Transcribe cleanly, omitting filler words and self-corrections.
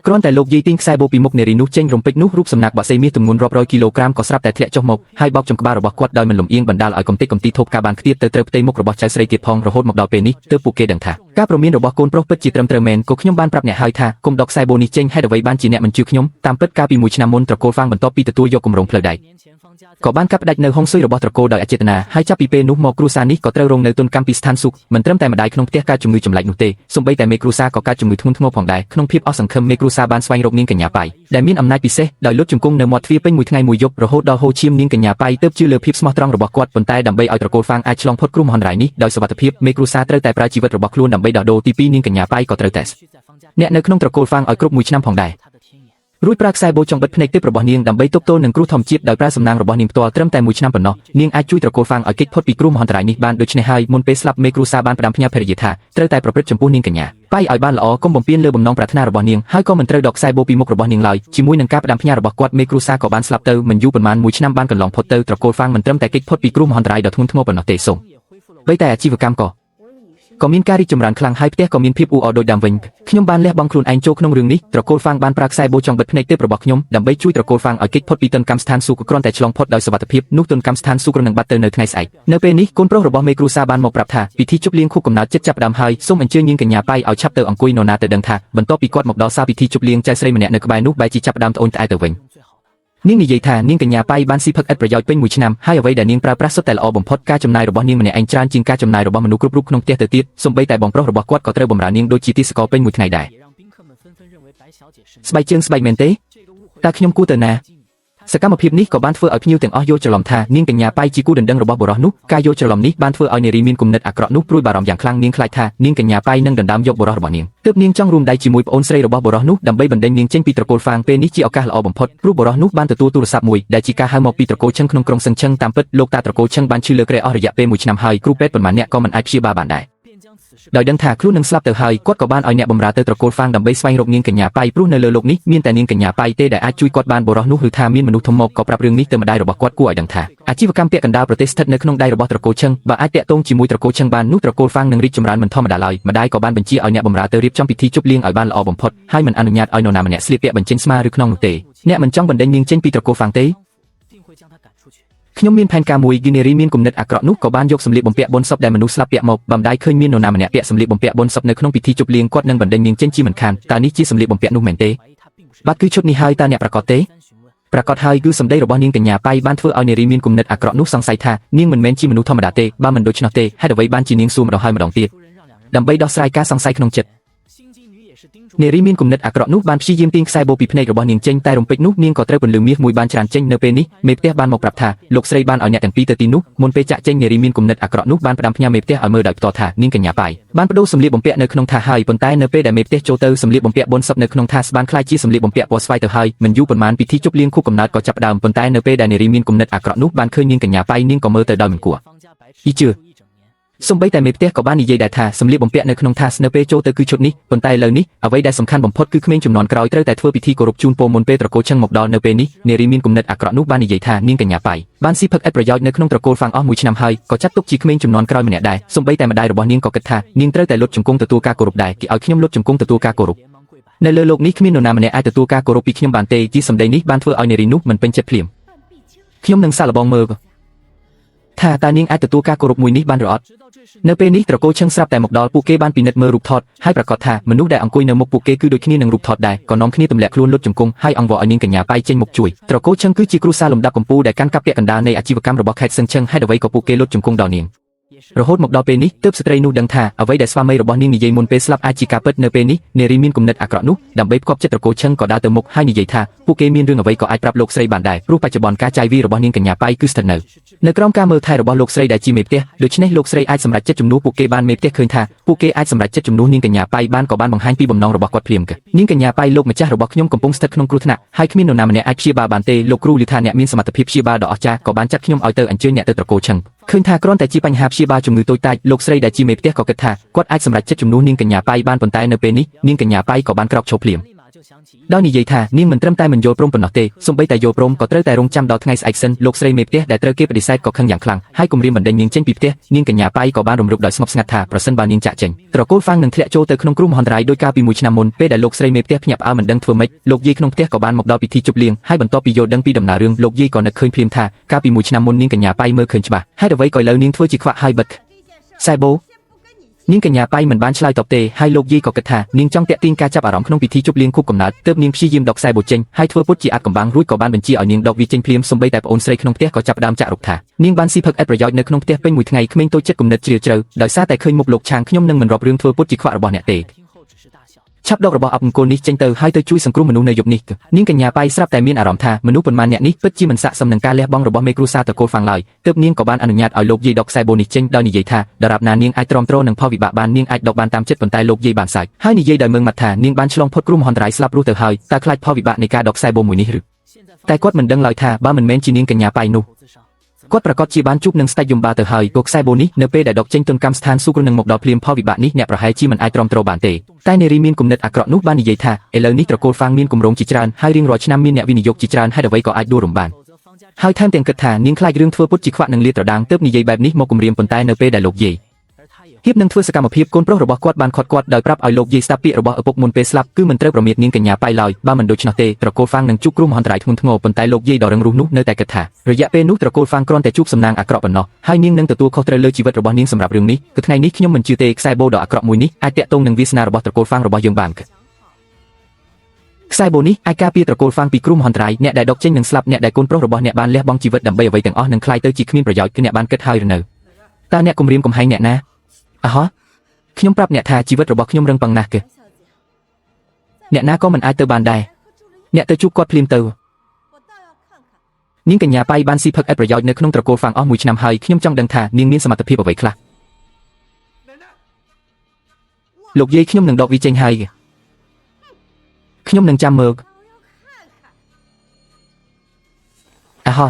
គ្រាន់តែលោកយាយទាញខ្សែបូពីមុខនារីនោះចេញរំពេចនោះរូបសំណាកបាក់សេមាសទម្ងន់រាប់រយគីឡូក្រាមក៏ស្រាប់តែធ្លាក់ចុះមកហើយបោកចំក្បាលរបស់គាត់ដោយមិនលំអៀងបណ្ដាលឲ្យកំទេចកំទីធូបការបានខ្ទាតទៅត្រូវផ្ទៃមុខរបស់ចៅស្រីទៀតផងរហូតមកដល់ពេលនេះទើបពួកគេដឹងថាការព្រមានរបស់កូនប្រុសពិតជាត្រឹមត្រូវមែនក៏ខ្ញុំបានប្រាប់អ្នកហើយថាគុំដកខ្សែបូនេះចេញហេតុអ្វីបានជាអ្នកមិនជឿខ្ញុំតាមពិតកាលពី1ឆ្នាំមុនត្រកូលហ្វាងបន្ទាប់ពីទទួលយកគម្រោងផ្លូវដែកក៏បានកាត់ផ្តាច់នៅហុងស៊ុយរបស់ត្រកូលដោយអចេតនាហើយចាប់ពីពេលនោះមកគ្រួសារនេះក៏ត្រូវរងនៅទុនកម្មពីស្ថានសុខមិនត្រឹមតែម្ដាយក្នុងផ្ទះកើតជំងឺចម្លែកនោះទេសូម្បីតែមេគ្រួសារក៏កើតជំងឺធ្ងន់ធ្ងរផងដែរក្នុងភាពអស់សង្ឃឹមមេគ្រួសារបានស្វែងរកនាងកញ្ញាប៉ៃដែលមានអំណាចពិសេសដោយលុតជង្គង់នៅមាត់ទ្វារពេញមួយថ្ងៃមួយយប់រហូតដល់ហូរឈាមនាងកញ្ញាប៉ៃទើបជឿលើភាពស្មោះត្រង់របស់គាត់ប៉ុន្តែដើម្បីឲ្យត្រកូលហ្វាងអាចឆ្លងផុតគ្រោះមហន្តរាយនេះដោយសុវត្ថិភាពមេគ្រួសារត្រូវតែប្រើជីវិតរបស់ខ្លួនដើម្បីដោះដូរទី2នាងកញ្ញាប៉ៃក៏ត្រូវតែអ្នកនៅក្នុងត្រកូលហ្វាងឲ្យគ្រប់1ឆ្នាំផងដែររួចប្រើខ្សែបូចង់បិទភ្នែកទឹករបស់នាងដើម្បីទប់ទល់នឹងគ្រោះធម្មជាតិដោយប្រើសំណាងរបស់នាងផ្ទាល់ត្រឹមតែ1ឆ្នាំប៉ុណ្ណោះនាងអាចជួយត្រកូលហ្វាងឲ្យគេចផុតពីគ្រោះមហន្តរាយនេះបានដូច្នេះហើយមុនពេលស្លាប់មេគ្រួសារបានផ្ដាំផ្ញើភរិយាថាត្រូវតែប្រព្រឹត្តចំពោះនាងកញ្ញាប៉ៃឲ្យបានល្អកុំបំពានលើបំណងប្រាថ្នារបស់នាងហើយក៏មិនត្រូវដកខ្សែបូពីមុខរបស់នាងឡើយជាមួយនឹងការផ្ដាំផ្ញើរបស់គាត់មេគ្រួសារក៏បានស្លាប់ទៅមិនយូរប៉ុន្មាន1ឆ្នាំបានកន្លងផុតទៅត្រកូលហ្វាងមិនត្រឹមតែគេចផុតពីគ្រោះមហន្តរាយដ៏ធ្ងន់ធ្ងរប៉ុណ្ណោះទេសូម្បីតែអាជីវកម្មក៏មានការរីកចម្រើនខ្លាំងហើយផ្ទះក៏មានភាពអ៊ូអរដូចដើមវិញខ្ញុំបានលះបង់ខ្លួនឯងចូលក្នុងរឿងនេះត្រកូលហ្វាងបានប្រើខ្សែបូចង់បិទភ្នែកទើបរបស់ខ្ញុំដើម្បីជួយត្រកូលហ្វាងឲ្យគេចផុតពីទុនកម្មស្ថានសុខគ្រាន់តែឆ្លងផុតដោយសុវត្ថិភាពនោះទុនកម្មស្ថានសុខនឹងបាត់ទៅនៅថ្ងៃស្អែកនៅពេលនេះកូនប្រុសរបស់មេគ្រួសារបានមកប្រាប់ថាពិធីជប់លៀងខួបកំណើតចិត្តចាប់ផ្ដើមហើយសូមអញ្ជើញនាងកញ្ញាប៉ៃឲ្យឆាប់ទៅអង្គុយនរណាទៅដឹងថាបន្ទាប់ពីគាត់មកដល់សាលពិធីជប់លៀងចៅស្រីម្នាក់នៅក្បែរនោះបែរជាចាប់ផ្ដើមត្អូញត្អែទៅវិញនាងនិយាយថានាងកញ្ញាប៉ៃបានស៊ីផឹកឥតប្រយោជន៍ពេញ1ឆ្នាំហើយអ្វីដែលនាងប្រើប្រាស់សុទ្ធតែល្អបំផុតការចំណាយរបស់នាងម្នាក់ឯងច្រើនជាងការចំណាយរបស់មនុស្សគ្រប់រូបក្នុងផ្ទះទៅទៀតសូម្បីតែបងប្រុសរបស់គាត់ក៏ត្រូវបម្រើនាងដូចជាទីសកលពេញមួយថ្ងៃដែរស្បែកជើងស្បែកមែនទេតើខ្ញុំគួរទៅណាសកម្មភាពនេះក៏បានធ្វើឲ្យភ្ញៀវទាំងអស់យល់ច្រឡំថានាងកញ្ញាប៉ៃជាគូដណ្ដឹងរបស់បុរសនោះការយល់ច្រឡំនេះបានធ្វើឲ្យនារីមានគំនិតអាក្រក់នោះព្រួយបារម្ភយ៉ាងខ្លាំងនាងខ្លាចថានាងកញ្ញាប៉ៃនឹងដណ្ដើមយកបុរសរបស់នាងទើបនាងចង់រួមដៃជាមួយប្អូនស្រីរបស់បុរសនោះដើម្បីបណ្ដេញនាងចេញពីត្រកូលហ្វាងពេលនេះជាឱកាសល្អបំផុតព្រោះបុរសនោះបានទទួលទូរស័ព្ទមួយដែលជាការហៅមកពីត្រកូលឈឹងក្នុងក្រុងសឹងឈឹងតាមពិតលោកតាត្រកូលឈឹងបានឈឺលើក្រែអស់រយៈពេល1ឆ្នាំហើយគ្រូពេទ្យប៉ុន្មានអ្នកក៏មិនអាចព្យាបាលបានដែរដោយដឹងថាខ្លួននឹងស្លាប់ទៅហើយគាត់ក៏បានឲ្យអ្នកបម្រើទៅត្រកូលហ្វាងដើម្បីស្វែងរកនាងកញ្ញាប៉ៃព្រោះនៅលើលោកនេះមានតែនាងកញ្ញាប៉ៃទេដែលអាចជួយគាត់បានបុរសនោះឬថាមានមនុស្សធំមកក៏ប្រាប់រឿងនេះទៅម្ដាយរបស់គាត់គួរឲ្យដឹងថាអាជីវកម្មពាក់កណ្ដាលប្រទេសស្ថិតនៅក្នុងដៃរបស់ត្រកូលឈឹងបើអាចតាក់ទងជាមួយត្រកូលឈឹងបាននោះត្រកូលហ្វាងនឹងរីកចម្រើនមិនធម្មតាឡើយម្ដាយក៏បានបញ្ជាឲ្យអ្នកបម្រើទៅរៀបចំពិធីជប់លៀងឲ្យបានល្អបំផុតហើយមិនអនុញ្ញាតឲ្យនរណាម្នាក់ស្លៀកពាក់បញ្ចេញស្មាឬខ្នងនោះទេអ្នកមិនចង់បណ្ដេញនាងចេញពីត្រកូលហ្វាងទេខ្ញុំមានផែនការមួយគីនេរីមានគំនិតអាក្រក់នោះក៏បានយកសម្លៀកបំពាក់បុណ្យសពដែលមនុស្សស្លាប់ពាក់មកបើម្ដាយឃើញមាននរណាម្នាក់ពាក់សម្លៀកបំពាក់បុណ្យសពនៅក្នុងពិធីជប់លៀងគាត់នឹងបណ្ដេញនាងចេញជាមិនខានតើនេះជាសម្លៀកបំពាក់នោះមែនទេបាទគឺឈុតនេះហើយតើអ្នកប្រកាសទេប្រកាសហើយគឺសម្ដីរបស់នាងកញ្ញាប៉ៃបានធ្វើឲ្យនារីមានគំនិតអាក្រក់នោះសង្ស័យថានាងមិនមែនជាមនុស្សធម្មតាទេបើមិនដូច្នោះទេហេតុអ្វីបានជានាងសួរម្ដងហើយម្ដងទៀតដើម្បីដោះស្រាយការសង្ស័យក្នុងចិត្តនារីមានគំនិតអាក្រក់នោះបានព្យាយាមទាញខ្សែបូពីភ្នែករបស់នាងចេញតែរំពេចនោះនាងក៏ត្រូវពន្លឺមាសមួយបានច្រានចេញនៅពេលនេះមេផ្ទះបានមកប្រាប់ថាលោកស្រីបានឲ្យអ្នកទាំងពីរទៅទីនោះមុនពេលចាក់ចេញនារីមានគំនិតអាក្រក់នោះបានផ្ដាំផ្ញើមេផ្ទះឲ្យមើលដោយផ្ទាល់ថានាងកញ្ញាប៉ៃបានបដូរសម្លៀកបំពាក់នៅក្នុងថាសហើយប៉ុន្តែនៅពេលដែលមេផ្ទះចូលទៅសម្លៀកបំពាក់បុណ្យសពនៅក្នុងថាសបានคล้ายជាសម្លៀកបំពាក់ពណ៌ស្វាយទៅហើយមិនយូរប៉ុន្មានពិធីជប់លៀងខួបកំណើតក៏ចាប់ផ្ដើមប៉ុន្តែនៅពេលដែលនារីមានគំនិតអាក្រក់នោះបានឃើញនាងកញ្ញាប៉ៃនាងក៏មើលទៅដោយមិនគួរជឿសូម្បីតែមេផ្ទះក៏បាននិយាយដែរថាសម្លៀកបំពាក់នៅក្នុងថាសនៅពេលចូលទៅគឺឈុតនេះប៉ុន្តែឥឡូវនេះអ្វីដែលសំខាន់បំផុតគឺក្មេងជំនាន់ក្រោយត្រូវតែធ្វើពិធីគោរពជូនពរមុនពេលត្រកូលឈឹងមកដល់នៅពេលនេះនារីមានគំនិតអាក្រក់នោះបាននិយាយថានាងកញ្ញាប៉ៃបានស៊ីផឹកឥតប្រយោជន៍នៅក្នុងត្រកូលហ្វាងអស់1ឆ្នាំហើយក៏ចាត់ទុកជាក្មេងជំនាន់ក្រោយម្នាក់ដែរសូម្បីតែម្ដាយរបស់នាងក៏គិតថានាងត្រូវតែលុតជង្គង់ទទួលការគោរពដែរគេឲ្យខ្ញុំលុតជង្គង់ទទួលការគោរពនៅលើលោកនេះគ្មាននរណាម្នាក់អាចទទួលការគោរពពីខ្ញុំបានទេជាសម្ដីនេះបានធ្វើឲ្យនារីនោះមិនពេញចិត្តភ្លាមខ្ញុំនឹងសាកល្បងមើលថាតើនាងអាចទទួលការគោរពមួយនេះបានឬអត់នៅពេលនេះត្រកូលឈឹងស្រាប់តែមកដល់ពួកគេបានពិនិត្យមើលរូបថតហើយប្រកាសថាមនុស្សដែលអង្គុយនៅមុខពួកគេគឺដូចគ្នានឹងរូបថតដែរក៏នាំគ្នាទម្លាក់ខ្លួនលុតជង្គង់ហើយអង្វរឲ្យនាងកញ្ញាប៉ៃចេញមុខជួយត្រកូលឈឹងគឺជាគ្រួសារលំដាប់កំពូលដែលកាន់កាប់ពាក់កណ្ដាលនៃអាជីវកម្មរបស់ខេត្តសឹងឈឹងហេតុអ្វីក៏ពួកគេលុតជង្គង់ដល់នាងរហូតមកដល់ពេលនេះទើបស្ត្រីនោះដឹងថាអ្វីដែលស្វាមីរបស់នាងនិយាយមុនពេលស្លាប់អាចជាការពិតនៅពេលនេះនារីមានគំនិតអាក្រក់នោះដើម្បីផ្គប់ចិត្តត្រកូលឈឹងក៏ដើរទៅមុខហើយនិយាយថាពួកគេមានរឿងអ្វីក៏អាចប្រាប់លោកស្រីបានដែរព្រោះបច្ចុប្បន្នការចាយវាយរបស់នាងកញ្ញាប៉ៃគឺស្ថិតនៅក្រោមការមើលថែរបស់លោកស្រីដែលជាមេផ្ទះដូច្នេះលោកស្រីអាចសម្រេចចិត្តជំនួសពួកគេបានមេផ្ទះឃើញថាពួកគេអាចសម្រេចចិត្តជំនួសនាងកញ្ញាប៉ៃបានក៏បានបង្ហាញពីបំណងរបស់គាត់ភ្លាមនាងកញ្ញាប៉ៃលោកម្ចាស់របស់ខ្ញុំកំពុងស្ថិតក្នុងគ្រោះថ្នាក់ហើយគ្មាននរណាម្នាក់អាចព្យាបាលបានទេលោកគ្រូឮថាអ្នកមានសមត្ថភាពព្យាបាលដ៏អស្ចារ្យក៏បានចាត់ខ្ញុំឲ្យទៅអញ្ជើញអ្នកទៅត្រកូលឈឹងឃើញថាគ្រាន់តែជាបញ្ហាព្យាបាលជំងឺតូចតាចលោកស្រីដែលជាមេផ្ទះក៏គិតថាគាត់អាចសម្រេចចិត្តជំនួសនាងកញ្ញាប៉ៃបានប៉ុន្តែនៅពេលនេះនាងកញ្ញាប៉ៃក៏បានក្រោកឈរភ្លាម ដោយនិយាយថានាងមិនត្រឹមតែមិនយល់ព្រមប៉ុណ្ណោះទេសូម្បីតែយល់ព្រមក៏ត្រូវតែរងចាំដល់ថ្ងៃស្អែកសិនលោកស្រីមេផ្ទះដែលត្រូវគេបដិសេធក៏ខឹងយ៉ាងខ្លាំងហើយគំរាមបណ្ដេញនាងចេញពីផ្ទះនាងកញ្ញាប៉ៃក៏បានរំលឹកដោយស្ងប់ស្ងាត់ថាប្រសិនបើនាងចាក់ចេញត្រកូលហ្វាំងនឹងធ្លាក់ចូលទៅក្នុងគ្រោះមហន្តរាយដោយការពីមួយឆ្នាំមុនពេលដែលលោកស្រីមេផ្ទះភ្ញាក់ផ្អើលមិនដឹងធ្វើម៉េចលោកយាយក្នុងផ្ទះក៏បានមកដល់ពិធីជប់លៀងហើយបន្ទាប់ពីយល់ដឹងពីដំណើររឿងលោកយាយក៏នឹកឃើញភ្លាមថាកាលពីមួយឆ្នាំមុននាងកញ្ញាប៉ៃមើលឃើញច្បាស់ហេតុអ្វីក៏ឥឡូវនាងធ្វើជាខ្វាក់ហើយបិទខ្សែបូនាងកញ្ញាប៉ៃមិនបានឆ្លើយតបទេហើយលោកយាយក៏គិតថានាងចង់តាក់ទាញការចាប់អារម្មណ៍ក្នុងពិធីជប់លៀងខួបកំណើតទើបនាងព្យាយាមដកខ្សែបូចេញហើយធ្វើពុតជាអាចកំបាំងរួចក៏បានបញ្ជាឲ្យនាងដកវាចេញភ្លាមសូម្បីតែប្អូនស្រីក្នុងផ្ទះក៏ចាប់ផ្ដើមចាក់រុកថានាងបានស៊ីផឹកឥតប្រយោជន៍នៅក្នុងផ្ទះពេញមួយថ្ងៃក្មេងតូចចិត្តគំនិតជ្រាលជ្រៅដោយសារតែឃើញមុខលោកឆាងខ្ញុំនឹងមិនរាប់រឿងធ្វើពុតជាខ្វាក់របស់អ្នកទេឆាប់ដករបស់អបអង្គុលនេះចេញទៅហើយទៅជួយសង្គ្រោះមនុស្សនៅយប់នេះនាងកញ្ញាប៉ៃស្រាប់តែមានអារម្មណ៍ថាមនុស្សប៉ុន្មានអ្នកនេះពិតជាមិនស័ក្តិសមនឹងការលះបង់របស់មេគ្រួសារតកូលហ្វាំងឡើយទើបនាងក៏បានអនុញ្ញាតឲ្យលោកយាយដកខ្សែបូនេះចេញដោយនិយាយថាដរាបណានាងអាចទ្រាំទ្រនឹងផលវិបាកបាននាងអាចដកបានតាមចិត្តប៉ុន្តែលោកយាយបានសើចហើយនិយាយដោយមើងម៉ាត់ថានាងបានឆ្លងផុតគ្រោះមហន្តរាយស្លាប់រស់ទៅហើយតើខ្លាចផលវិបាកនៃការដកខ្សែបូមួយនេះឬតែគាត់មិនដឹងឡើយថាបើមិនមែនជានាងកញ្ញាប៉ៃនោះគាត់ប្រកាសជាបានជួបនឹងស្ដេចយំបាទៅហើយពួកខ្សែបូនេះនៅពេលដែលដកចេញទុនកម្មស្ថានស៊ូគ្រនឹងមកដល់ភ្លាមផលវិបាកនេះអ្នកប្រហែលជាមិនអាចទ្រាំទ្របានទេតែនារីមានគំនិតអាក្រក់នោះបាននិយាយថាឥឡូវនេះត្រកូលហ្វាំងមានគម្រោងជាច្រើនហើយរៀងរាល់ឆ្នាំមានអ្នកវិនិយោគជាច្រើនហើយអ្វីក៏អាចដួលរំបានហើយថែមទាំងគិតថានាងខ្លាចរឿងធ្វើពុតជាខ្វាក់នឹងលាតត្រដាងទើបនិយាយបែបនេះមកគំរាមប៉ុន្តែនៅពេលដែលលោកយាយហៀបនឹងធ្វើសកម្មភាពកូនប្រុសរបស់គាត់បានខាត់គាត់ដោយប្រាប់ឲ្យលោកយាយស្ដាប់ពាក្យរបស់ឪពុកមុនពេលស្លាប់គឺមិនត្រូវប្រមាថនាងកញ្ញាប៉ៃឡើយបើមិនដូច្នោះទេត្រកូលហ្វាំងនឹងជួបគ្រោះមហន្តរាយធ្ងន់ធ្ងរប៉ុន្តែលោកយាយដ៏រឹងរូសនោះនៅតែគិតថារយៈពេលនោះត្រកូលហ្វាំងគ្រាន់តែជួបសំណាងអាក្រក់ប៉ុណ្ណោះហើយនាងនឹងទទួលខុសត្រូវលើជីវិតរបស់នាងសម្រាប់រឿងនេះគឺថ្ងៃនេះខ្ញុំមិនជឿទេខ្សែបូដ៏អាក្រក់មួយនេះអាចតាក់ទងនឹងវាសនារបស់ត្រកូលហ្វាំងរបស់យើងបានខ្សែបូនេះអាចការពារត្រកូលហ្វាំងពីគ្រោះមហន្តរាយអ្នកដែលដកចេញនឹងស្លាប់អ្នកដែលកូនប្រុសរបស់អ្នកបានលះបង់ជីវិតដើម្បីអ្វីទាំងអស់នឹងក្លាយទៅជាគ្មានប្រយោជន៍គឺអ្នកបានគិតហើយឬនៅតើអ្នកគំរាមកំហែងអ្នកណាអហោះខ្ញុំប្រាប់អ្នកថាជីវិតរបស់ខ្ញុំរឹងប៉ឹងណាស់គឺអ្នកណាក៏មិនអាចទៅបានដែរអ្នកទៅជួបគាត់ភ្លាមទៅនាងកញ្ញាប៉ៃបានស៊ីផឹកឥតប្រយោជន៍នៅក្នុងត្រកូលហ្វាំងអស់មួយឆ្នាំហើយខ្ញុំចង់ដឹងថានាងមានសមត្ថភាពអ្វីខ្លះលោកយាយខ្ញុំនឹងដកវាចេញហើយខ្ញុំនឹងចាំមើលអហោះ